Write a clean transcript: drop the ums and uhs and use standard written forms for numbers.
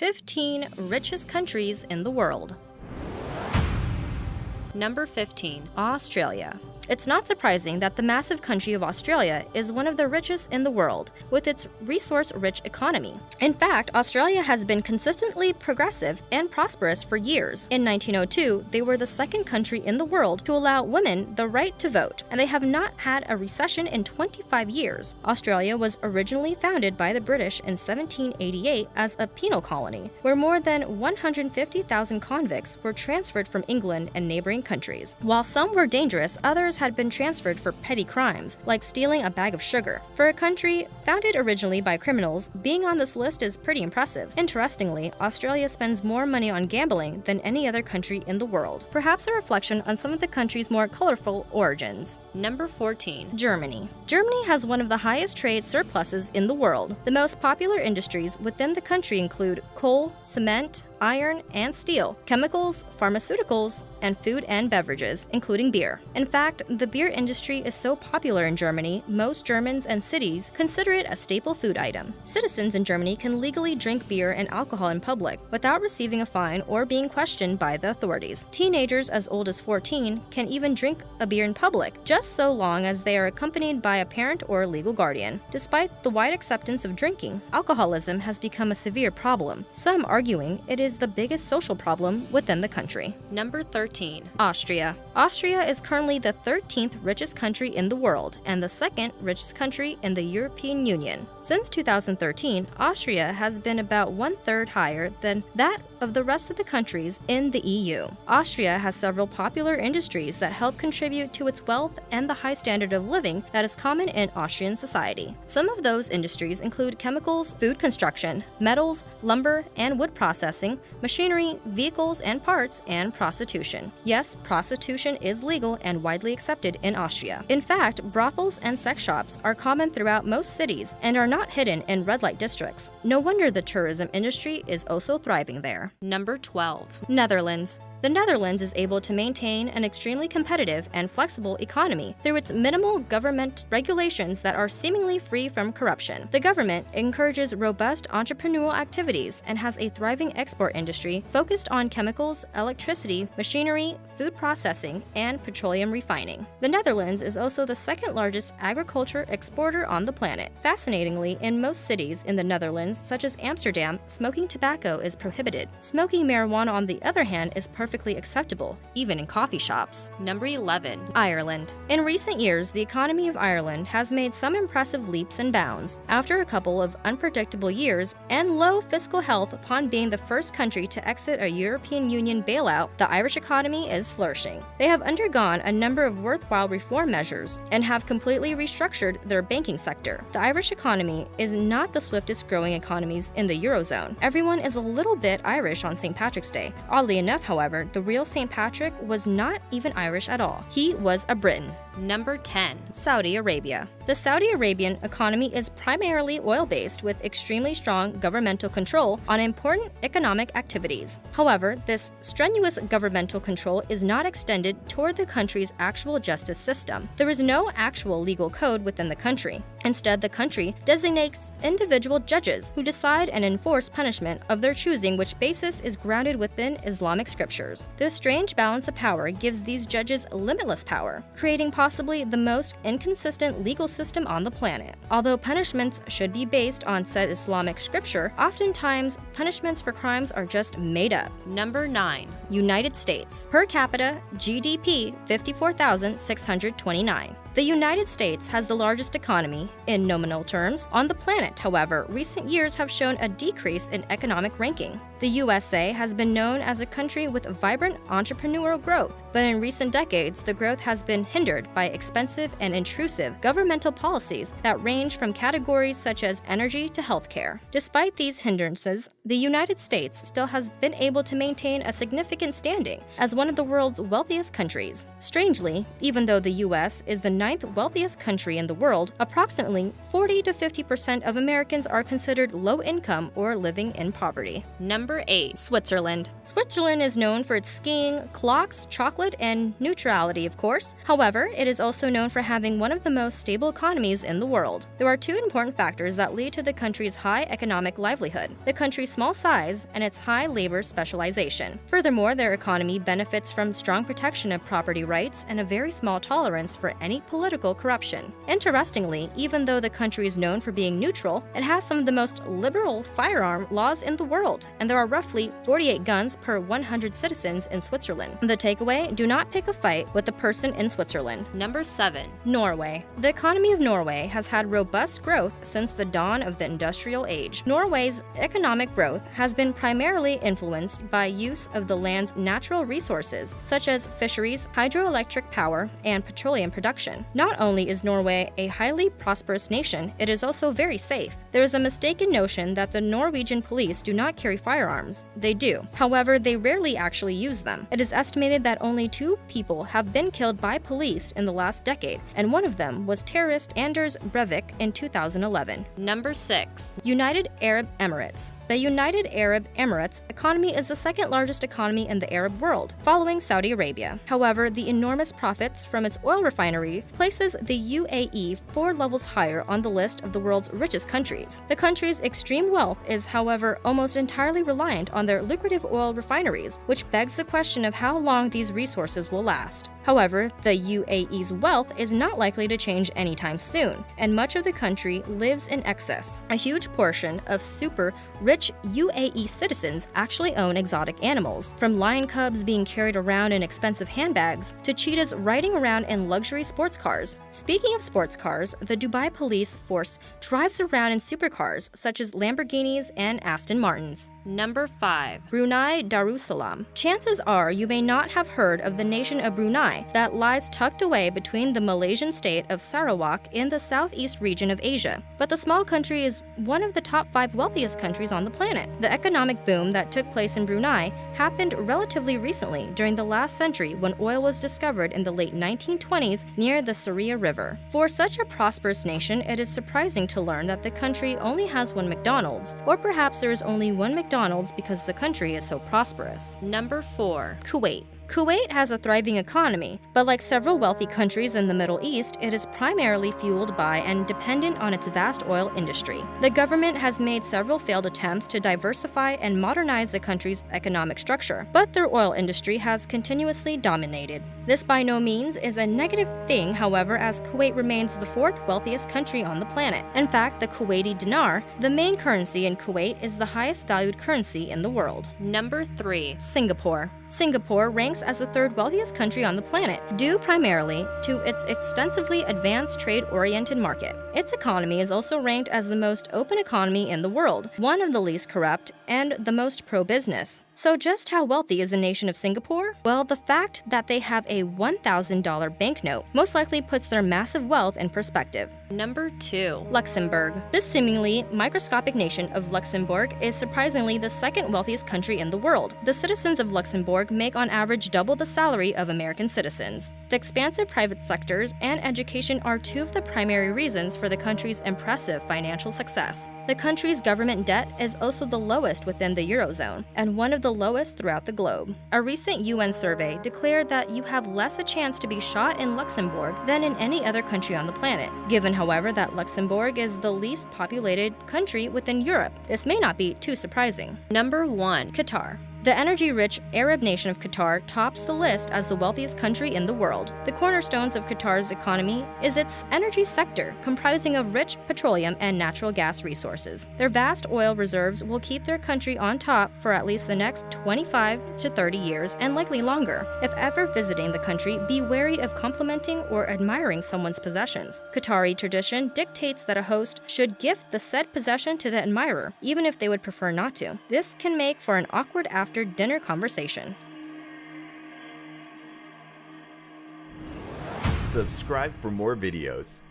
15 richest countries in the world. Number 15. Australia. It's not surprising that the massive country of Australia is one of the richest in the world, with its resource-rich economy. In fact, Australia has been consistently progressive and prosperous for years. In 1902, they were the second country in the world to allow women the right to vote, and they have not had a recession in 25 years. Australia was originally founded by the British in 1788 as a penal colony, where more than 150,000 convicts were transferred from England and neighboring countries. While some were dangerous, others had been transferred for petty crimes, like stealing a bag of sugar. For a country founded originally by criminals, being on this list is pretty impressive. Interestingly, Australia spends more money on gambling than any other country in the world, perhaps a reflection on some of the country's more colorful origins. Number 14. Germany. Germany has one of the highest trade surpluses in the world. The most popular industries within the country include coal, cement, iron and steel, chemicals, pharmaceuticals, and food and beverages, including beer. In fact, the beer industry is so popular in Germany, most Germans and cities consider it a staple food item. Citizens in Germany can legally drink beer and alcohol in public without receiving a fine or being questioned by the authorities. Teenagers as old as 14 can even drink a beer in public, just so long as they are accompanied by a parent or legal guardian. Despite the wide acceptance of drinking, alcoholism has become a severe problem, some arguing it is the biggest social problem within the country. Number 13. Austria. Austria is currently the 13th richest country in the world and the second richest country in the European Union. Since 2013, Austria has been about 1/3 higher than that of the rest of the countries in the EU. Austria has several popular industries that help contribute to its wealth and the high standard of living that is common in Austrian society. Some of those industries include chemicals, food construction, metals, lumber and wood processing, machinery, vehicles and parts, and prostitution. Yes, prostitution is legal and widely accepted in Austria. In fact, brothels and sex shops are common throughout most cities and are not hidden in red light districts. No wonder the tourism industry is also thriving there. Number 12. Netherlands. The Netherlands is able to maintain an extremely competitive and flexible economy through its minimal government regulations that are seemingly free from corruption. The government encourages robust entrepreneurial activities and has a thriving export industry focused on chemicals, electricity, machinery, food processing, and petroleum refining. The Netherlands is also the second largest agriculture exporter on the planet. Fascinatingly, in most cities in the Netherlands, such as Amsterdam, smoking tobacco is prohibited. Smoking marijuana, on the other hand, is perfectly acceptable, even in coffee shops. Number 11. Ireland. In recent years, the economy of Ireland has made some impressive leaps and bounds. After a couple of unpredictable years and low fiscal health upon being the first country to exit a European Union bailout, the Irish economy is flourishing. They have undergone a number of worthwhile reform measures and have completely restructured their banking sector. The Irish economy is not the swiftest growing economies in the Eurozone. Everyone is a little bit Irish on St. Patrick's Day. Oddly enough, however, the real St. Patrick was not even Irish at all. He was a Briton. Number 10. Saudi Arabia. The Saudi Arabian economy is primarily oil-based with extremely strong governmental control on important economic activities. However, this strenuous governmental control is not extended toward the country's actual justice system. There is no actual legal code within the country. Instead, the country designates individual judges who decide and enforce punishment of their choosing, which basis is grounded within Islamic scriptures. This strange balance of power gives these judges limitless power, creating possibly the most inconsistent legal system on the planet. Although punishments should be based on said Islamic scripture, oftentimes punishments for crimes are just made up. Number 9. United States. Per capita GDP 54,629. The United States has the largest economy, in nominal terms, on the planet. However, recent years have shown a decrease in economic ranking. The USA has been known as a country with vibrant entrepreneurial growth, but in recent decades, the growth has been hindered by expensive and intrusive governmental policies that range from categories such as energy to healthcare. Despite these hindrances, the United States still has been able to maintain a significant standing as one of the world's wealthiest countries. Strangely, even though the US is the ninth wealthiest country in the world, approximately 40 to 50% of Americans are considered low income or living in poverty. Number 8. Switzerland. Switzerland is known for its skiing, clocks, chocolate, and neutrality, of course. However, it is also known for having one of the most stable economies in the world. There are two important factors that lead to the country's high economic livelihood: the country's small size and its high labor specialization. Furthermore, their economy benefits from strong protection of property rights and a very small tolerance for any political corruption. Interestingly, even though the country is known for being neutral, it has some of the most liberal firearm laws in the world, and there are roughly 48 guns per 100 citizens in Switzerland. The takeaway: do not pick a fight with a person in Switzerland. Number 7. Norway. The economy of Norway has had robust growth since the dawn of the industrial age. Norway's economic growth has been primarily influenced by use of the land's natural resources, such as fisheries, hydroelectric power, and petroleum production. Not only is Norway a highly prosperous nation, it is also very safe. There is a mistaken notion that the Norwegian police do not carry firearms. They do. However, they rarely actually use them. It is estimated that only 2 people have been killed by police in the last decade, and one of them was terrorist Anders Breivik in 2011. Number 6. United Arab Emirates. The United Arab Emirates economy is the second largest economy in the Arab world, following Saudi Arabia. However, the enormous profits from its oil refinery places the UAE 4 levels higher on the list of the world's richest countries. The country's extreme wealth is, however, almost entirely reliant on their lucrative oil refineries, which begs the question of how long these resources will last. However, the UAE's wealth is not likely to change anytime soon, and much of the country lives in excess. A huge portion of super rich UAE citizens actually own exotic animals, from lion cubs being carried around in expensive handbags to cheetahs riding around in luxury sports cars. Speaking of sports cars, the Dubai police force drives around in supercars such as Lamborghinis and Aston Martins. Number 5. Brunei Darussalam. Chances are you may not have heard of the nation of Brunei that lies tucked away between the Malaysian state of Sarawak in the southeast region of Asia. But the small country is one of the top 5 wealthiest countries on the planet. The economic boom that took place in Brunei happened relatively recently during the last century when oil was discovered in the late 1920s near the Saria River. For such a prosperous nation, it is surprising to learn that the country only has 1 McDonald's, or perhaps there is only 1 McDonald's because the country is so prosperous. Number 4. Kuwait. Kuwait has a thriving economy, but like several wealthy countries in the Middle East, it is primarily fueled by and dependent on its vast oil industry. The government has made several failed attempts to diversify and modernize the country's economic structure, but their oil industry has continuously dominated. This by no means is a negative thing, however, as Kuwait remains the 4th wealthiest country on the planet. In fact, the Kuwaiti dinar, the main currency in Kuwait, is the highest valued currency in the world. Number 3. Singapore. Singapore ranks as the 3rd wealthiest country on the planet, due primarily to its extensively advanced trade-oriented market. Its economy is also ranked as the most open economy in the world, one of the least corrupt, and the most pro-business. So just how wealthy is the nation of Singapore? Well, the fact that they have a $1,000 banknote most likely puts their massive wealth in perspective. Number 2. Luxembourg. This seemingly microscopic nation of Luxembourg is surprisingly the 2nd wealthiest country in the world. The citizens of Luxembourg make on average double the salary of American citizens. The expansive private sectors and education are 2 of the primary reasons for the country's impressive financial success. The country's government debt is also the lowest within the Eurozone, and one of the lowest throughout the globe. A recent UN survey declared that you have less a chance to be shot in Luxembourg than in any other country on the planet. Given, however, that Luxembourg is the least populated country within Europe, this may not be too surprising. Number 1. Qatar. The energy-rich Arab nation of Qatar tops the list as the wealthiest country in the world. The cornerstones of Qatar's economy is its energy sector, comprising of rich petroleum and natural gas resources. Their vast oil reserves will keep their country on top for at least the next 25 to 30 years and likely longer. If ever visiting the country, be wary of complimenting or admiring someone's possessions. Qatari tradition dictates that a host should gift the said possession to the admirer, even if they would prefer not to. This can make for an awkward after-dinner conversation. Subscribe for more videos.